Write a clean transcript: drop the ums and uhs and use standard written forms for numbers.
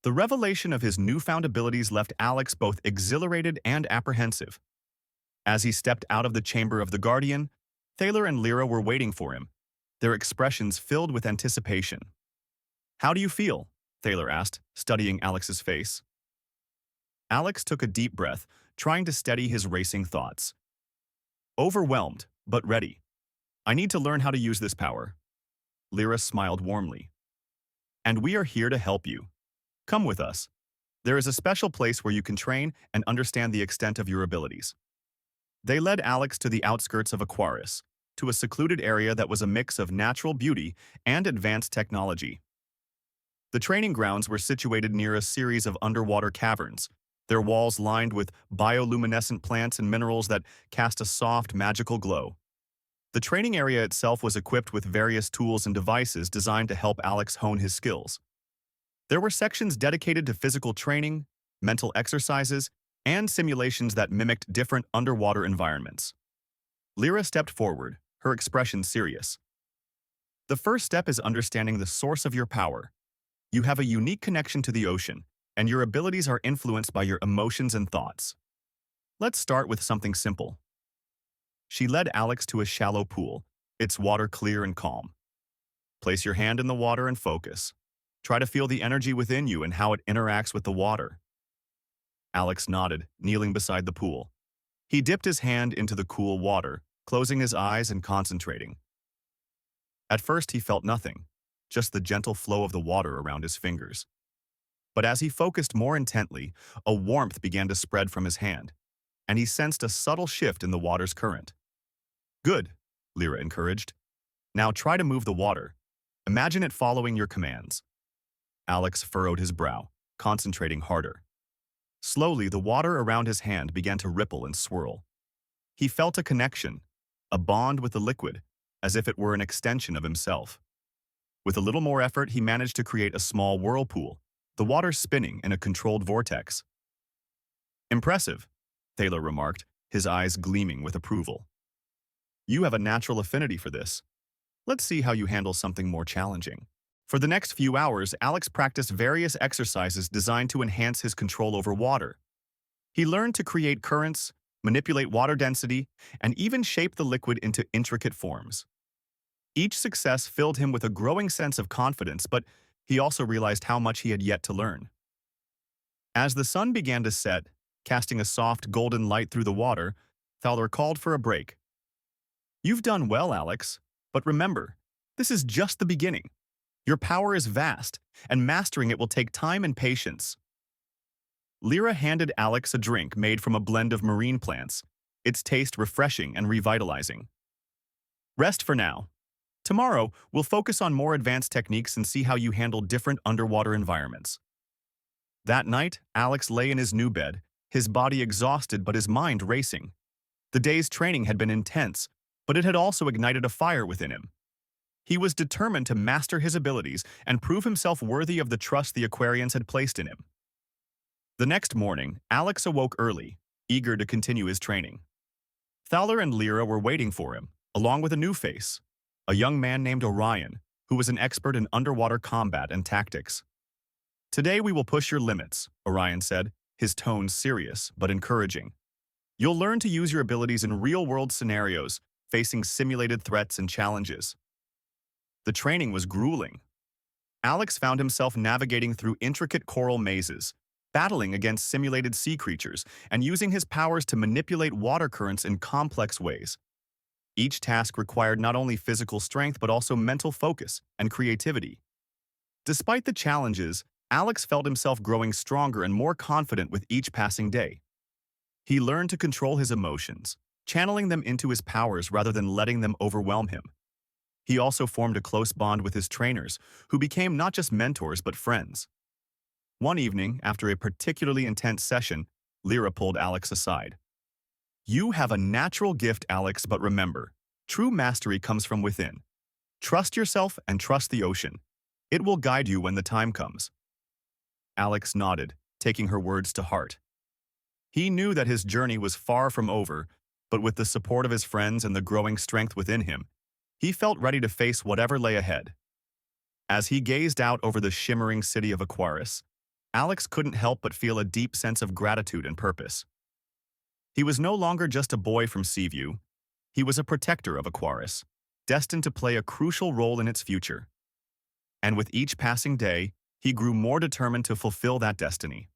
The revelation of his newfound abilities left Alex both exhilarated and apprehensive. As he stepped out of the chamber of the Guardian, Thaler and Lyra were waiting for him, their expressions filled with anticipation. "How do you feel?" Thaler asked, studying Alex's face. Alex took a deep breath, trying to steady his racing thoughts. "Overwhelmed, but ready. I need to learn how to use this power." Lyra smiled warmly. "And we are here to help you. Come with us. There is a special place where you can train and understand the extent of your abilities." They led Alex to the outskirts of Aquaris, to a secluded area that was a mix of natural beauty and advanced technology. The training grounds were situated near a series of underwater caverns, their walls lined with bioluminescent plants and minerals that cast a soft, magical glow. The training area itself was equipped with various tools and devices designed to help Alex hone his skills. There were sections dedicated to physical training, mental exercises, and simulations that mimicked different underwater environments. Lyra stepped forward, her expression serious. "The first step is understanding the source of your power. You have a unique connection to the ocean, and your abilities are influenced by your emotions and thoughts. Let's start with something simple." She led Alex to a shallow pool, its water clear and calm. "Place your hand in the water and focus. Try to feel the energy within you and how it interacts with the water." Alex nodded, kneeling beside the pool. He dipped his hand into the cool water, closing his eyes and concentrating. At first he felt nothing, just the gentle flow of the water around his fingers. But as he focused more intently, a warmth began to spread from his hand, and he sensed a subtle shift in the water's current. "Good," Lyra encouraged. "Now try to move the water. Imagine it following your commands." Alex furrowed his brow, concentrating harder. Slowly, the water around his hand began to ripple and swirl. He felt a connection, a bond with the liquid, as if it were an extension of himself. With a little more effort, he managed to create a small whirlpool, the water spinning in a controlled vortex. "Impressive," Thaler remarked, his eyes gleaming with approval. "You have a natural affinity for this. Let's see how you handle something more challenging." For the next few hours, Alex practiced various exercises designed to enhance his control over water. He learned to create currents, manipulate water density, and even shape the liquid into intricate forms. Each success filled him with a growing sense of confidence, but he also realized how much he had yet to learn. As the sun began to set, casting a soft golden light through the water, Thaler called for a break. "You've done well, Alex, but remember, this is just the beginning. Your power is vast, and mastering it will take time and patience." Lyra handed Alex a drink made from a blend of marine plants, its taste refreshing and revitalizing. "Rest for now. Tomorrow, we'll focus on more advanced techniques and see how you handle different underwater environments." That night, Alex lay in his new bed, his body exhausted but his mind racing. The day's training had been intense, but it had also ignited a fire within him. He was determined to master his abilities and prove himself worthy of the trust the Aquarians had placed in him. The next morning, Alex awoke early, eager to continue his training. Thaler and Lyra were waiting for him, along with a new face, a young man named Orion, who was an expert in underwater combat and tactics. "Today we will push your limits," Orion said, his tone serious but encouraging. "You'll learn to use your abilities in real-world scenarios, facing simulated threats and challenges." The training was grueling. Alex found himself navigating through intricate coral mazes, battling against simulated sea creatures, and using his powers to manipulate water currents in complex ways. Each task required not only physical strength but also mental focus and creativity. Despite the challenges, Alex felt himself growing stronger and more confident with each passing day. He learned to control his emotions, channeling them into his powers rather than letting them overwhelm him. He also formed a close bond with his trainers, who became not just mentors but friends. One evening, after a particularly intense session, Lyra pulled Alex aside. "You have a natural gift, Alex, but remember, true mastery comes from within. Trust yourself and trust the ocean. It will guide you when the time comes." Alex nodded, taking her words to heart. He knew that his journey was far from over, but with the support of his friends and the growing strength within him, he felt ready to face whatever lay ahead. As he gazed out over the shimmering city of Aquaris, Alex couldn't help but feel a deep sense of gratitude and purpose. He was no longer just a boy from Seaview. He was a protector of Aquaris, destined to play a crucial role in its future. And with each passing day, he grew more determined to fulfill that destiny.